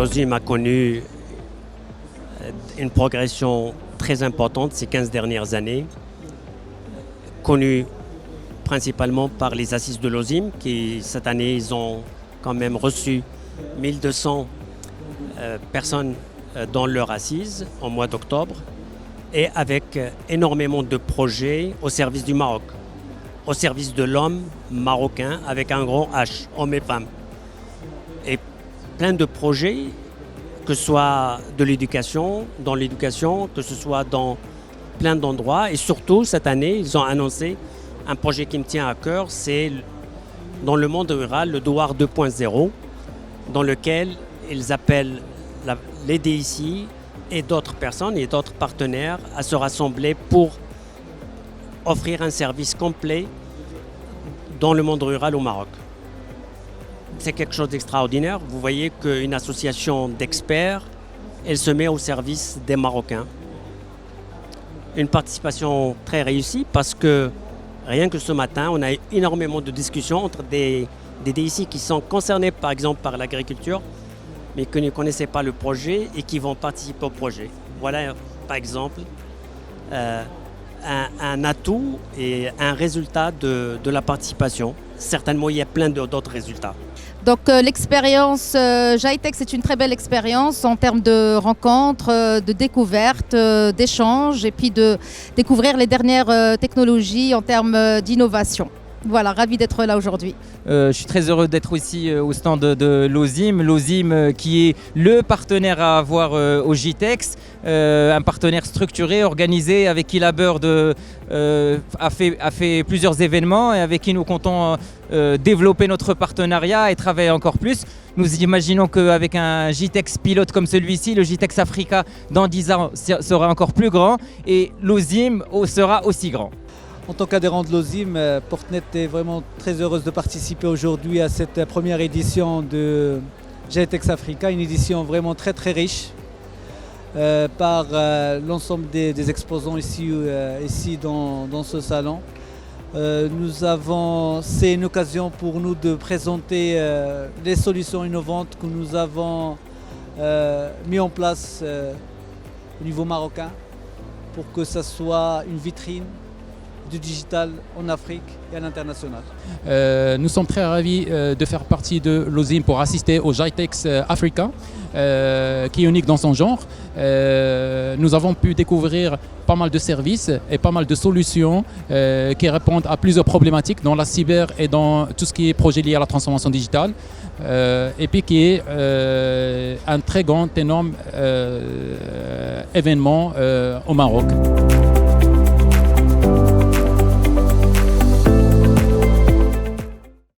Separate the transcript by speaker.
Speaker 1: l'OSIM a connu une progression très importante ces 15 dernières années, connue principalement par les assises de l'OSIM, qui cette année, ils ont quand même reçu 1200 personnes dans leur assise au mois d'octobre, et avec énormément de projets au service du Maroc, au service de l'homme marocain avec un grand H, hommes et femmes. Et plein de projets, que ce soit de l'éducation, dans l'éducation, que ce soit dans plein d'endroits. Et surtout, cette année, ils ont annoncé un projet qui me tient à cœur, c'est dans le monde rural, le Douar 2.0, dans lequel ils appellent les DIC et d'autres personnes et d'autres partenaires à se rassembler pour offrir un service complet dans le monde rural au Maroc. C'est quelque chose d'extraordinaire. Vous voyez qu'une association d'experts, elle se met au service des Marocains. Une participation très réussie parce que rien que ce matin, on a eu énormément de discussions entre des DIC qui sont concernés par exemple par l'agriculture, mais qui ne connaissaient pas le projet et qui vont participer au projet. Voilà par exemple un atout et un résultat de la participation. Certainement, il y a plein d'autres résultats.
Speaker 2: Donc l'expérience GITEX, c'est une très belle expérience en termes de rencontres, de découvertes, d'échanges et puis de découvrir les dernières technologies en termes d'innovation. Voilà, ravi d'être là aujourd'hui.
Speaker 3: Je suis très heureux d'être aussi au stand de l'OSIM. L'OSIM qui est le partenaire à avoir au GITEX, un partenaire structuré, organisé, avec qui la Bird a fait plusieurs événements et avec qui nous comptons développer notre partenariat et travailler encore plus. Nous imaginons qu'avec un GITEX pilote comme celui-ci, le GITEX Africa dans 10 ans sera encore plus grand et l'OSIM sera aussi grand.
Speaker 4: En tant qu'adhérent de l'OSIM, Portnet est vraiment très heureuse de participer aujourd'hui à cette première édition de GITEX Africa, une édition vraiment très très riche par l'ensemble des exposants ici dans ce salon. C'est une occasion pour nous de présenter les solutions innovantes que nous avons mis en place au niveau marocain pour que ça soit une vitrine du digital en Afrique et à l'international.
Speaker 5: Nous sommes très ravis de faire partie de l'OSIM pour assister au GITEX Africa, qui est unique dans son genre. Nous avons pu découvrir pas mal de services et pas mal de solutions qui répondent à plusieurs problématiques dans la cyber et dans tout ce qui est projet lié à la transformation digitale. Et puis qui est un très grand, énorme événement au Maroc.